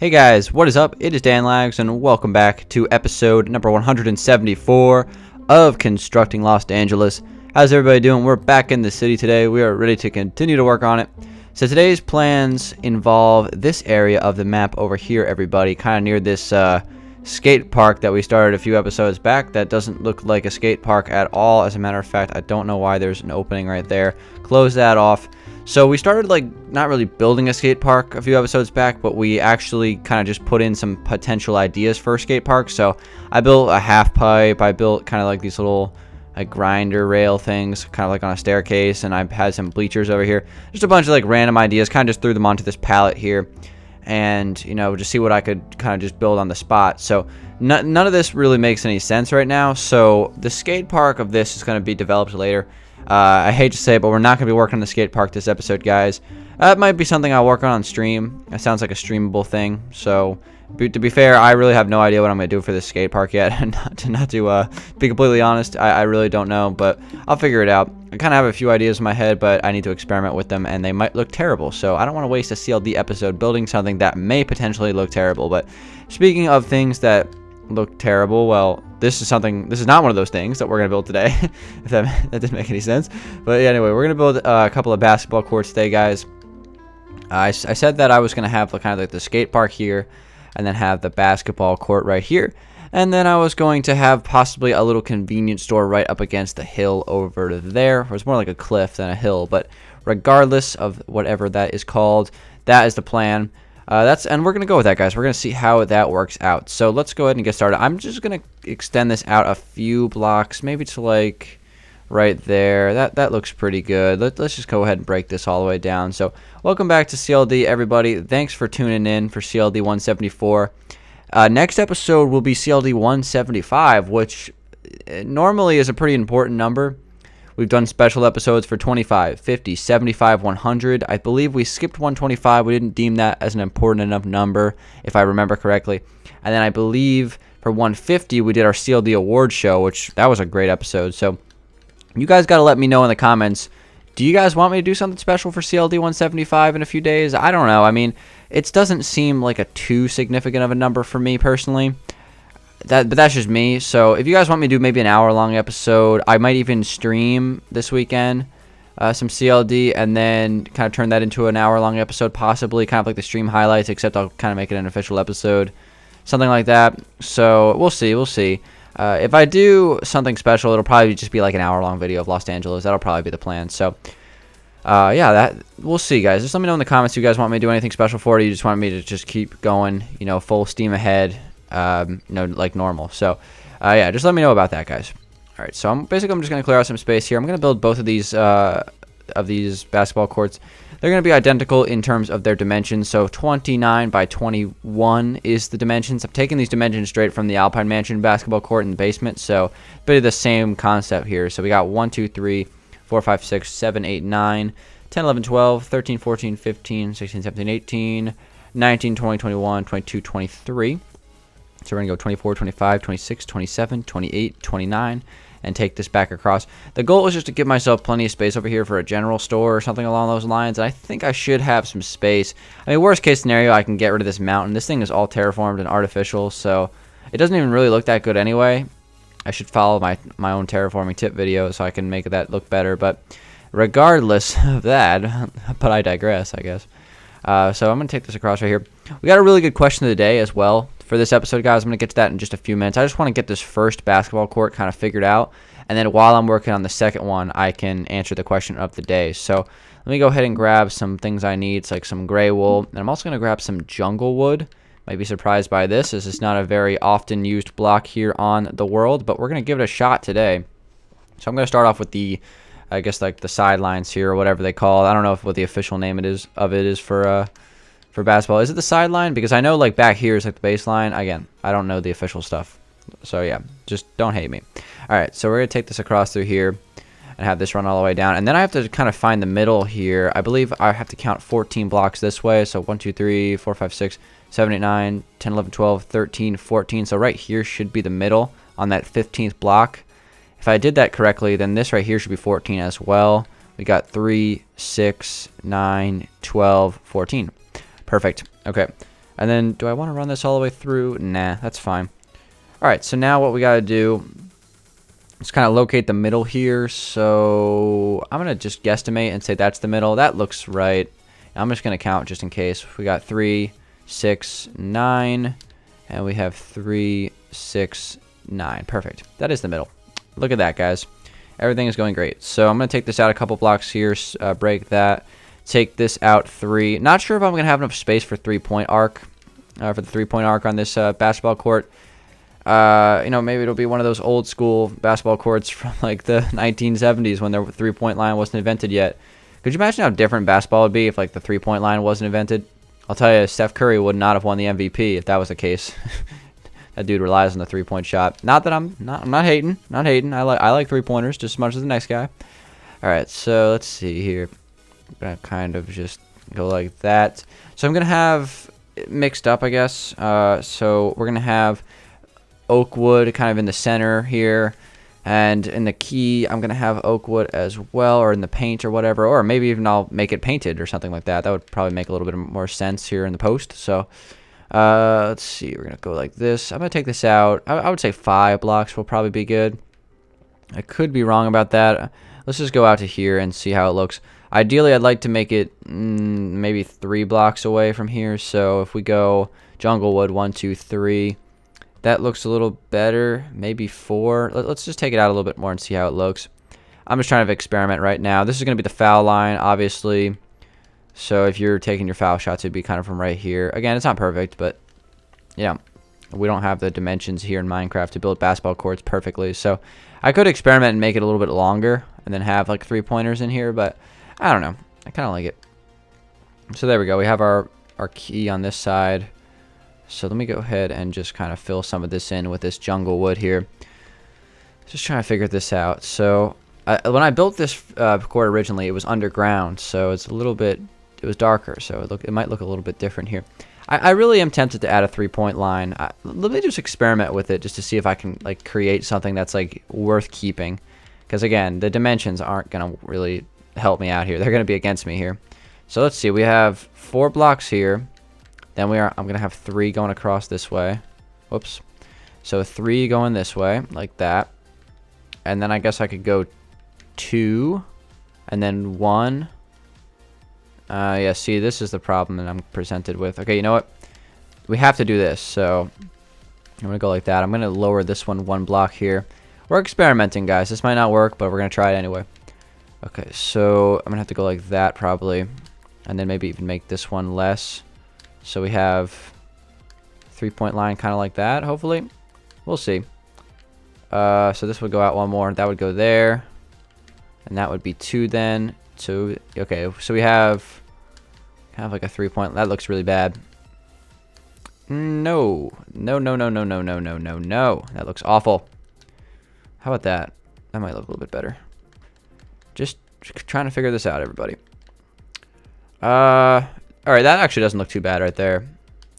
Hey guys, what is up? It is Dangeles, and welcome back to episode number 174 of Constructing Los Angeles. How's everybody doing? We're back in the city today. We are ready to continue to work on it. So today's plans involve this area of the map over here, everybody, kind of near this skate park that we started a few episodes back. That doesn't look like a skate park at all. As a matter of fact, I don't know why there's an opening right there. Close that off. So we started not really building a skate park a few episodes back, but we actually kind of just put in some potential ideas for a skate park. So I built a half pipe. I built kind of like these little grinder rail things, kind of like on a staircase, and I had some bleachers over here. Just a bunch of random ideas. Kind of just threw them onto this pallet here, and just see what I could kind of just build on the spot. So none of this really makes any sense right now. So the skate park of this is going to be developed later. I hate to say it, but we're not going to be working on the skate park this episode, guys. It might be something I'll work on stream. It sounds like a streamable thing. So, to be fair, I really have no idea what I'm going to do for this skate park yet. not to be completely honest, I really don't know, but I'll figure it out. I kind of have a few ideas in my head, but I need to experiment with them, and they might look terrible. So I don't want to waste a CLD episode building something that may potentially look terrible. But speaking of things that look terrible, well, this is not one of those things that we're gonna build today. If that didn't make any sense. But yeah, anyway, we're gonna build a couple of basketball courts today, guys. I said that I was gonna have kind of like the skate park here, and then have the basketball court right here, and then I was going to have possibly a little convenience store right up against the hill over there. It was more like a cliff than a hill, but regardless of whatever that is called, that is the plan. And we're gonna go with that, guys. We're gonna see how that works out. So let's go ahead and get started. I'm just gonna extend this out a few blocks, maybe to right there. That looks pretty good. Let's just go ahead and break this all the way down. So welcome back to CLD, everybody. Thanks for tuning in for CLD 174. Next episode will be CLD 175, which normally is a pretty important number. We've done special episodes for 25, 50, 75, 100. I believe we skipped 125. We didn't deem that as an important enough number, if I remember correctly. And then I believe for 150, we did our CLD award show, which that was a great episode. So you guys got to let me know in the comments. Do you guys want me to do something special for CLD 175 in a few days? I don't know. I mean, it doesn't seem like a too significant of a number for me personally. But that's just me. So if you guys want me to do maybe an hour-long episode, I might even stream this weekend some CLD, and then kind of turn that into an hour-long episode, possibly kind of like the stream highlights, except I'll kind of make it an official episode, something like that. So we'll see. If I do something special, it'll probably just be like an hour-long video of Los Angeles. That'll probably be the plan. So yeah, we'll see, guys. Just let me know in the comments if you guys want me to do anything special for it. You just want me to just keep going, full steam ahead. Like normal. So yeah, just let me know about that, guys. All right, so I'm just going to clear out some space here. I'm going to build both of these basketball courts. They're going to be identical in terms of their dimensions. So 29 by 21 is the dimensions. I'm taking these dimensions straight from the Alpine Mansion basketball court in the basement. So a bit of the same concept here. So we got 1, 2, 3, 4, 5, 6, 7, 8, 9, 10, 11, 12, 13, 14, 15, 16, 17, 18, 19, 20, 21, 22, 23. So we're going to go 24, 25, 26, 27, 28, 29, and take this back across. The goal is just to give myself plenty of space over here for a general store or something along those lines. And I think I should have some space. I mean, worst case scenario, I can get rid of this mountain. This thing is all terraformed and artificial, so it doesn't even really look that good anyway. I should follow my own terraforming tip video so I can make that look better. But regardless of that, but I digress, I guess. So I'm going to take this across right here. We got a really good question of the day as well for this episode, guys. I'm going to get to that in just a few minutes. I just want to get this first basketball court kind of figured out, and then while I'm working on the second one, I can answer the question of the day. So let me go ahead and grab some things I need. It's like some gray wool, and I'm also going to grab some jungle wood. Might be surprised by this, as it's not a very often used block here on the world, but we're going to give it a shot today. So I'm going to start off with the, I guess, like the sidelines here, or whatever they call it. I don't know what the official name is for basketball. Is it the sideline? Because I know back here is the baseline. Again, I don't know the official stuff. So yeah, just don't hate me. All right, so we're going to take this across through here and have this run all the way down. And then I have to kind of find the middle here. I believe I have to count 14 blocks this way. So 1, 2, 3, 4, 5, 6, 7, 8, 9, 10, 11, 12, 13, 14. So right here should be the middle on that 15th block. If I did that correctly, then this right here should be 14 as well. We got 3, 6, 9, 12, 14. Perfect. Okay. And then, do I want to run this all the way through? Nah, that's fine. Alright, so now what we got to do is kind of locate the middle here. So I'm going to just guesstimate and say that's the middle. That looks right. I'm just going to count just in case. We got 3, 6, 9, and we have 3, 6, 9. Perfect. That is the middle. Look at that, guys. Everything is going great. So I'm going to take this out a couple blocks here, break that. Take this out 3. Not sure if I'm going to have enough space for three-point arc, for the three-point arc on this basketball court. You know, maybe it'll be one of those old school basketball courts from like the 1970s when the three-point line wasn't invented yet. Could you imagine how different basketball would be if like the three-point line wasn't invented? I'll tell you, Steph Curry would not have won the MVP if that was the case. That dude relies on the three-point shot. Not that I'm not hating. I like three-pointers just as much as the next guy. All right, so let's see here. I'm gonna kind of just go like that. So I'm gonna have it mixed up, I guess. So we're gonna have oak wood kind of in the center here, and in the key I'm gonna have oak wood as well, or in the paint or whatever, or maybe even I'll make it painted or something like that. That would probably make a little bit more sense here in the post. So let's see, we're gonna go like this. I'm gonna take this out. I would say 5 blocks will probably be good. I could be wrong about that. Let's just go out to here and see how it looks. Ideally, I'd like to make it maybe 3 blocks away from here. So if we go jungle wood, 1, 2, 3, that looks a little better. Maybe 4. Let's just take it out a little bit more and see how it looks. I'm just trying to experiment right now. This is going to be the foul line, obviously. So if you're taking your foul shots, it'd be kind of from right here. Again, it's not perfect, but yeah, we don't have the dimensions here in Minecraft to build basketball courts perfectly. So I could experiment and make it a little bit longer and then have like 3-pointers in here, but I don't know. I kind of like it. So there we go. We have our key on this side. So let me go ahead and just kind of fill some of this in with this jungle wood here. Just trying to figure this out. So when I built this court originally, it was underground. So it's a little bit, it was darker. So it might look a little bit different here. I really am tempted to add a 3-point line. Let me just experiment with it just to see if I can like create something that's like worth keeping. Because again, the dimensions aren't going to really help me out here. They're going to be against me here. So let's see. We have 4 blocks here. Then I'm going to have 3 going across this way. Whoops. So 3 going this way, like that. And then I guess I could go 2. And then 1. Yeah, see, this is the problem that I'm presented with. Okay, you know what? We have to do this. So I'm going to go like that. I'm going to lower this one block here. We're experimenting, guys. This might not work, but we're going to try it anyway. Okay, so I'm going to have to go like that probably. And then maybe even make this one less. So we have 3-point line kind of like that, hopefully. We'll see. So this would go out 1 more. That would go there. And that would be 2 then. 2. Okay, so we have kind of like a 3-point. That looks really bad. No. No. That looks awful. How about that? That might look a little bit better. Just trying to figure this out, everybody. Alright, that actually doesn't look too bad right there.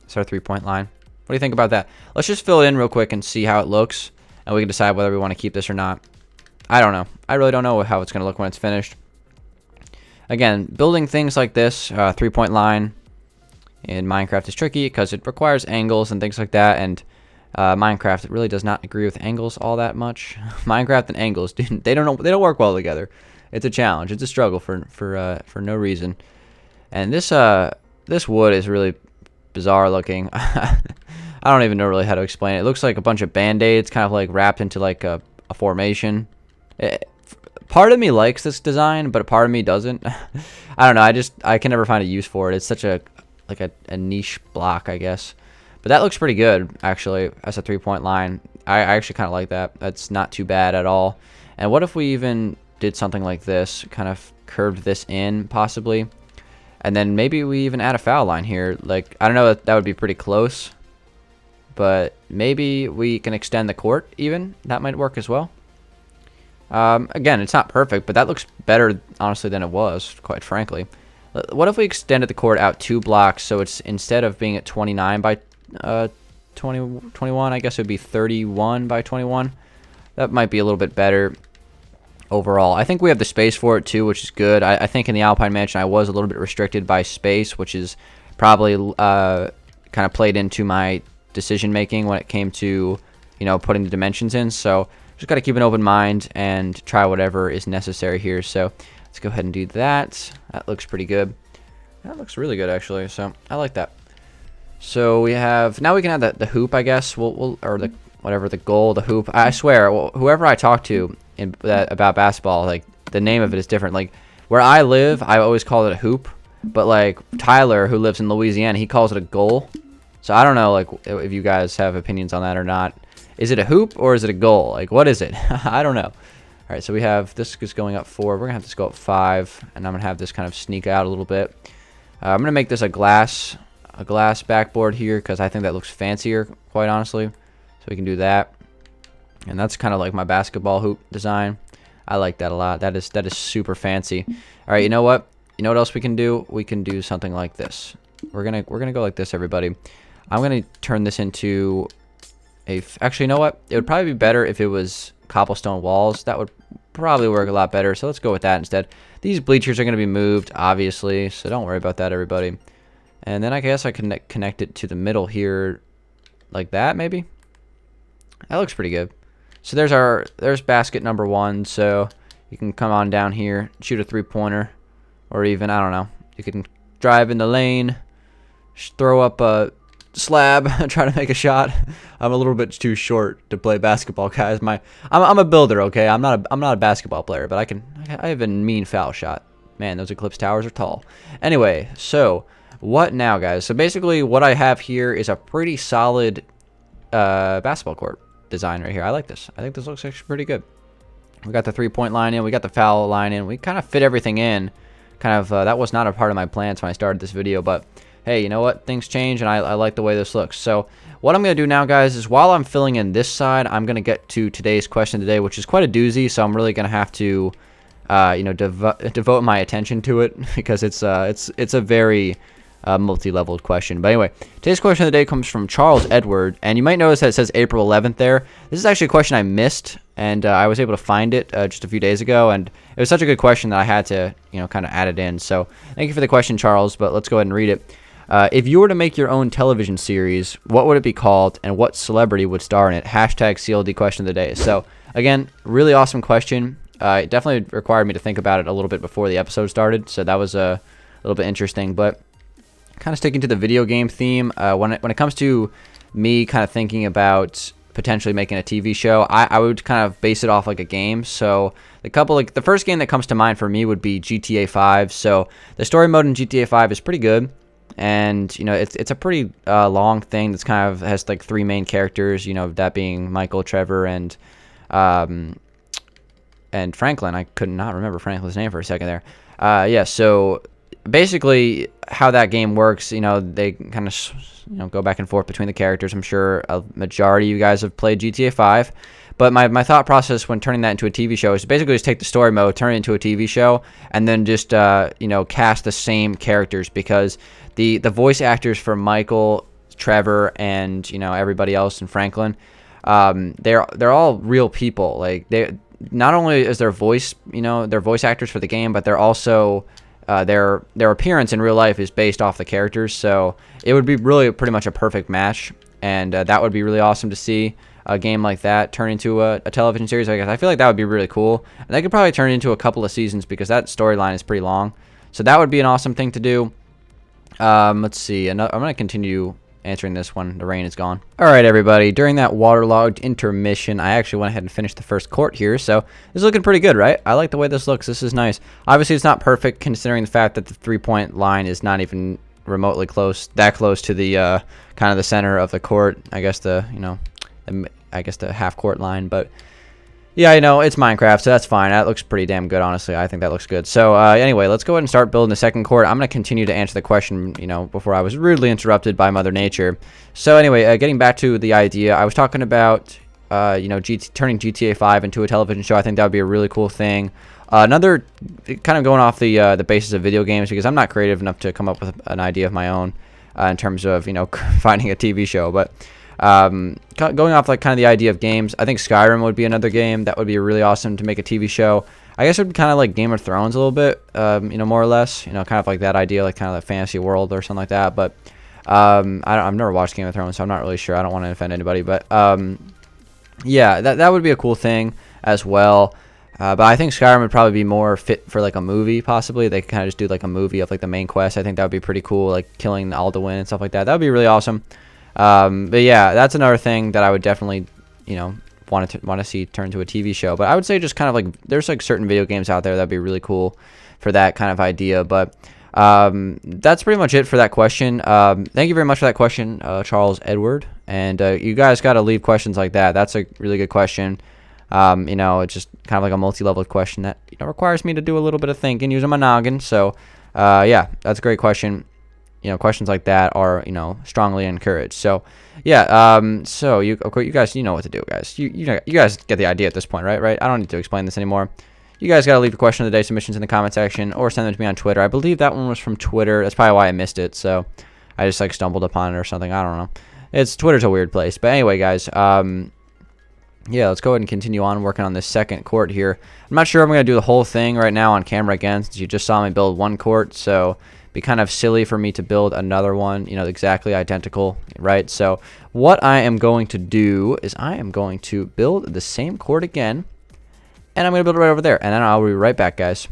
It's our 3-point line. What do you think about that? Let's just fill it in real quick and see how it looks. And we can decide whether we want to keep this or not. I don't know. I really don't know how it's going to look when it's finished. Again, building things like this, 3-point line in Minecraft is tricky because it requires angles and things like that. And Minecraft really does not agree with angles all that much. Minecraft and angles, they don't work well together. It's a challenge. It's a struggle for no reason. And this wood is really bizarre looking. I don't even know really how to explain it. It looks like a bunch of band-aids kind of like wrapped into like a formation. Part of me likes this design, but a part of me doesn't. I don't know. I can never find a use for it. It's such a niche block, I guess. But that looks pretty good, actually, as a 3-point line. I actually kind of like that. That's not too bad at all. And what if we even did something like this, kind of curved this in, possibly? And then maybe we even add a foul line here. Like, I don't know, that would be pretty close. But maybe we can extend the court even. That might work as well. Again, it's not perfect, but that looks better, honestly, than it was, quite frankly. What if we extended the court out 2 blocks, so it's instead of being at 29 by 21, I guess it would be 31 by 21. That might be a little bit better overall. I think we have the space for it too, which is good. I think in the Alpine Mansion I was a little bit restricted by space, which is probably kind kind of played into my decision making when it came to, you know, putting the dimensions in. So just got to keep an open mind and try whatever is necessary here. So let's go ahead and do that. That looks pretty good. That looks really good, actually. So I like that. So we have, now we can have the hoop, I guess. We'll or the whatever, the goal, the hoop. I swear, whoever I talk to about basketball, like, the name of it is different. Like, where I live, I always call it a hoop. But, like, Tyler, who lives in Louisiana, he calls it a goal. So I don't know, like, if you guys have opinions on that or not. Is it a hoop or is it a goal? Like, what is it? I don't know. All right, so we have, this is going up 4. We're going to have this go up 5. And I'm going to have this kind of sneak out a little bit. I'm going to make this a glass backboard here because I think that looks fancier, quite honestly. So we can do that. And that's kind of like my basketball hoop design. I like that a lot. That is super fancy. All right, you know what? You know what else we can do? We can do something like this. We're gonna go like this, everybody. I'm gonna turn this into a. Actually, you know what? It would probably be better if it was cobblestone walls. That would probably work a lot better. So let's go with that instead. These bleachers are gonna be moved, obviously. So don't worry about that, everybody. And then I guess I can connect it to the middle here, like that, maybe. That looks pretty good. So there's basket number 1. So you can come on down here, shoot a 3-pointer, or even, I don't know, you can drive in the lane, throw up a slab, and try to make a shot. I'm a little bit too short to play basketball, guys. I'm a builder, okay? I'm not a basketball player, but I have a mean foul shot. Man, those Eclipse towers are tall. Anyway, so what now, guys? So basically, what I have here is a pretty solid basketball court design right here. I like this. I think this looks actually pretty good. We got the 3-point line in. We got the foul line in. We kind of fit everything in. Kind of that was not a part of my plans when I started this video, but hey, you know what? Things change, and I like the way this looks. So what I'm going to do now, guys, is while I'm filling in this side, I'm going to get to today's question today, which is quite a doozy. So I'm really going to have to, you know, devote my attention to it because it's a very multi-leveled question. But anyway, today's question of the day comes from Charles Edward, and you might notice that it says April 11th there. This is actually a question I missed, and I was able to find it just a few days ago, and it was such a good question that I had to, you know, kind of add it in. So thank you for the question, Charles, but let's go ahead and read it. If you were to make your own television series, what would it be called, and what celebrity would star in it? Hashtag CLD question of the day. So again, really awesome question. It definitely required me to think about it a little bit before the episode started, so that was a little bit interesting, but kind of sticking to the video game theme, when it comes to me kind of thinking about potentially making a TV show, I would kind of base it off like a game. So the first game that comes to mind for me would be GTA 5. So the story mode in GTA 5 is pretty good, and you know it's a pretty long thing that's kind of has like 3 main characters. You know, that being Michael, Trevor, and Franklin. I could not remember Franklin's name for a second there. Yeah, so basically how that game works, you know, they kind of, you know, go back and forth between the characters. I'm sure a majority of you guys have played GTA 5, but my thought process when turning that into a TV show is to basically just take the story mode, turn it into a TV show, and then just you know, cast the same characters, because the voice actors for Michael, Trevor, and you know, everybody else in Franklin, they're all real people. Like, they not only is their voice, you know, they're voice actors for the game, but they're also their appearance in real life is based off the characters. So it would be really pretty much a perfect match, and that would be really awesome to see a game like that turn into a television series. I guess I feel like that would be really cool, and they could probably turn it into a couple of seasons because that storyline is pretty long. So that would be an awesome thing to do. Let's see. I'm gonna continue answering this when the rain is gone. All right, everybody. During that waterlogged intermission, I actually went ahead and finished the first court here, so this is looking pretty good, right? I like the way this looks. This is nice. Obviously, it's not perfect considering the fact that the 3-point line is not even remotely close to the kind of the center of the court. I guess the half court line, but yeah, you know, it's Minecraft, so that's fine. That looks pretty damn good, honestly. I think that looks good. So anyway, let's go ahead and start building the second court. I'm going to continue to answer the question, you know, before I was rudely interrupted by Mother Nature. So anyway, getting back to the idea, I was talking about, you know, turning GTA 5 into a television show. I think that would be a really cool thing. Another, kind of going off the basis of video games, because I'm not creative enough to come up with an idea of my own in terms of, you know, finding a TV show, but going off like kind of the idea of games, I think Skyrim would be another game that would be really awesome to make a TV show. I guess it would be kind of like Game of Thrones a little bit, you know, more or less, you know, kind of like that idea, like kind of that fantasy world or something like that. But I've never watched Game of Thrones, so I'm not really sure. I don't want to offend anybody, but yeah, that would be a cool thing as well. But I think Skyrim would probably be more fit for like a movie, possibly. They could kind of just do like a movie of like the main quest. I think that would be pretty cool, like killing Alduin and stuff like that. That would be really awesome. But yeah, that's another thing that I would definitely, want to see turn to a TV show. But I would say just kind of like there's like certain video games out there that'd be really cool for that kind of idea. But that's pretty much it for that question. Thank you very much for that question, Charles Edward. And you guys got to leave questions like that. That's a really good question. It's just kind of like a multi-level question that requires me to do a little bit of thinking using my noggin. So yeah, that's a great question. Questions like that are strongly encouraged. So yeah, so you guys know what to do, guys. You guys get the idea at this point, right? I don't need to explain this anymore. You guys got to leave your question of the day submissions in the comment section or send them to me on Twitter. I believe that one was from Twitter. That's probably why I missed it. So I just like stumbled upon it or something. I don't know. Twitter's a weird place. But anyway, guys, yeah, let's go ahead and continue on working on this second court here. I'm not sure I'm going to do the whole thing right now on camera again, since you just saw me build one court. So it'd be kind of silly for me to build another one, exactly identical, right? So what I am going to do is I am going to build the same court again. And I'm going to build it right over there. And then I'll be right back, guys.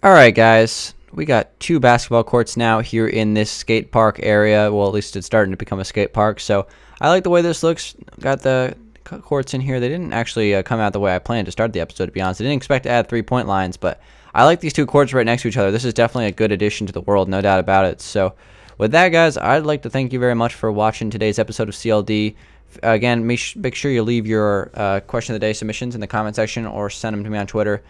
Alright guys, we got 2 basketball courts now here in this skate park area. Well, at least it's starting to become a skate park, so I like the way this looks. Got the courts in here. They didn't actually come out the way I planned to start the episode, to be honest. I didn't expect to add 3-point lines, but I like these 2 courts right next to each other. This is definitely a good addition to the world, no doubt about it. So with that, guys, I'd like to thank you very much for watching today's episode of CLD. Again, make sure you leave your question of the day submissions in the comment section or send them to me on Twitter.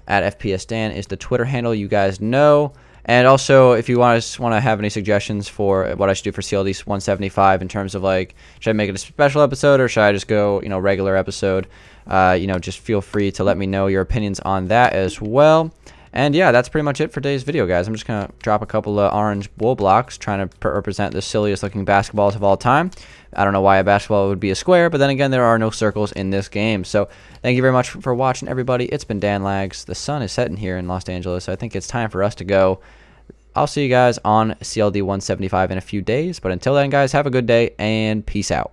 At FPSDan is the Twitter handle, you guys know. And also, if you want to have any suggestions for what I should do for CLD 175 in terms of like, should I make it a special episode or should I just go, regular episode? Just feel free to let me know your opinions on that as well. And yeah, that's pretty much it for today's video, guys. I'm just going to drop a couple of orange wool blocks trying to represent the silliest looking basketballs of all time. I don't know why a basketball would be a square, but then again, there are no circles in this game. So thank you very much for watching, everybody. It's been Danlags. The sun is setting here in Los Angeles, so I think it's time for us to go. I'll see you guys on CLD 175 in a few days. But until then, guys, have a good day and peace out.